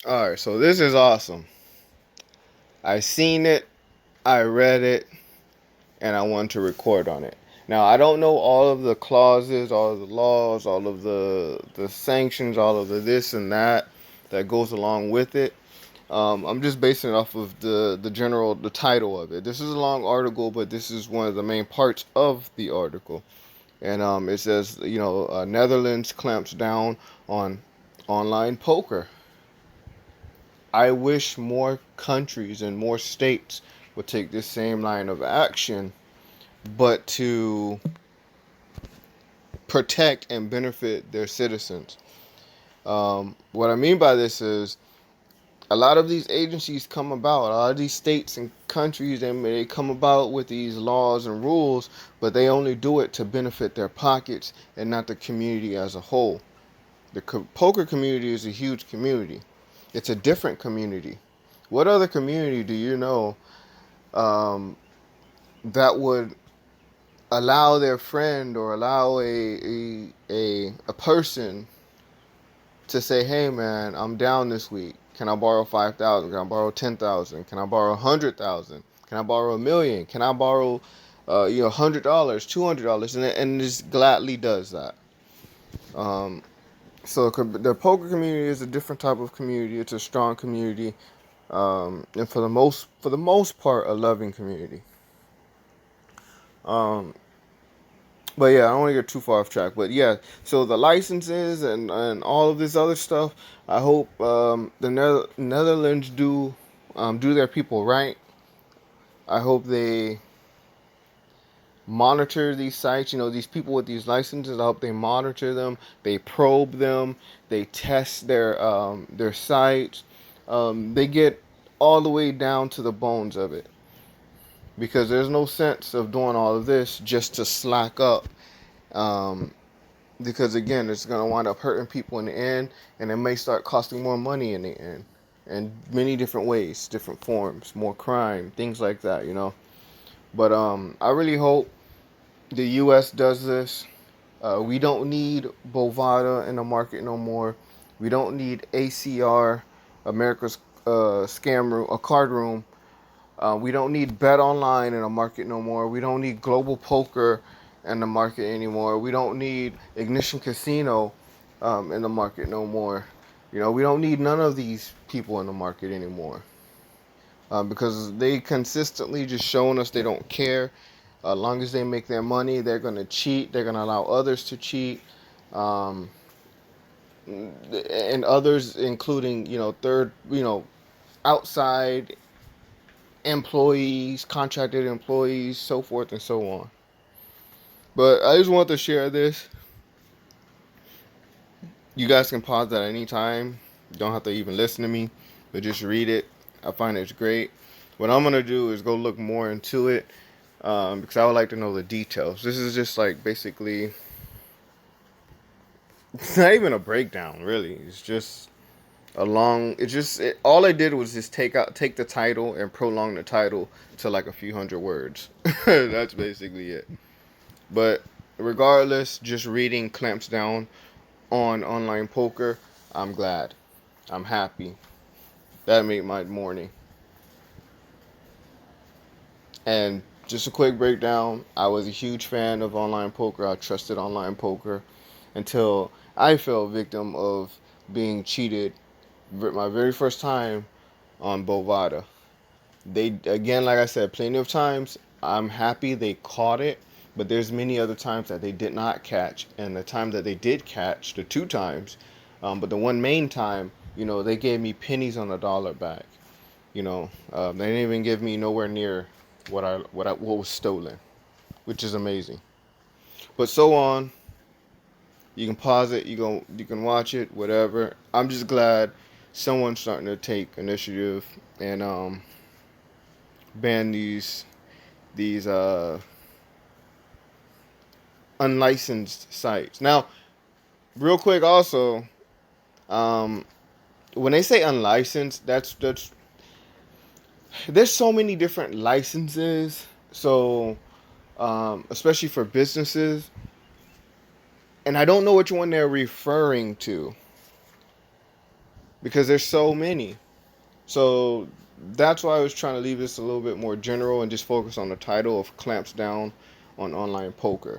All right, so this is awesome. I seen it, I read it, and I want to record on it. Now I don't know all of the clauses, all of the laws, all of the sanctions, all of the this and that that goes along with it. I'm just basing it off of the title of it. This is a long article, but this is one of the main parts of the article. And it says, Netherlands clamps down on online poker. I wish more countries and more states would take this same line of action, but to protect and benefit their citizens. What I mean by this is a lot of these agencies come about, a lot of these states and countries, they come about with these laws and rules, but they only do it to benefit their pockets and not the community as a whole. The poker community is a huge community. It's a different community. What other community do you know that would allow their friend or allow a person to say, "Hey man, I'm down this week. Can I borrow 5,000? Can I borrow 10,000? Can I borrow 100,000? Can I borrow a million? Can I borrow $100, $200?" And just gladly does that. Um, so the poker community is a different type of community. It's a strong community, and for the most part, a loving community. Um, But yeah, I don't want to get too far off track. But yeah, so the licenses and all of this other stuff, I hope the Netherlands do their people right. I hope they monitor these sites. These people with these licenses. I hope they monitor them. They probe them. They test their sites. They get all the way down to the bones of it, because there's no sense of doing all of this just to slack up. Um, because again, it's going to wind up hurting people in the end, and it may start costing more money in the end, in many different ways, different forms, more crime, things like that. But I really hope the U.S. does this. We don't need Bovada in the market no more. We don't need ACR, America's scam room, a card room. We don't need Bet Online in the market no more. We don't need Global Poker in the market anymore. We don't need Ignition Casino in the market no more. We don't need none of these people in the market anymore, because they consistently just showing us they don't care. As long as they make their money, they're gonna cheat. They're gonna allow others to cheat, um, and others, including third, outside employees, contracted employees, so forth and so on. But I just want to share this. You guys can pause at any time. You don't have to even listen to me, but just read it. I find it's great. What I'm gonna do is go look more into it, because I would like to know the details. This is just like basically, it's not even a breakdown, really. It's just a long. All I did was just take the title and prolong the title to like a few hundred words. That's basically it. But regardless, just reading clamps down on online poker. I'm glad. I'm happy. That made my morning. And just a quick breakdown. I was a huge fan of online poker. I trusted online poker until I fell victim of being cheated my very first time on Bovada. They, again, like I said, plenty of times. I'm happy they caught it, but there's many other times that they did not catch, and the time that they did catch, the two times, but the one main time, they gave me pennies on the dollar back. They didn't even give me nowhere near what was stolen, which is amazing. But so on. You can pause it. You can watch it. Whatever. I'm just glad someone's starting to take initiative and ban these unlicensed sites. Now, real quick, also, um, when they say unlicensed, that's there's so many different licenses. So, especially for businesses, and I don't know which one they're referring to. because there's so many. So that's why I was trying to leave this a little bit more general and just focus on the title of Clamps Down on Online Poker.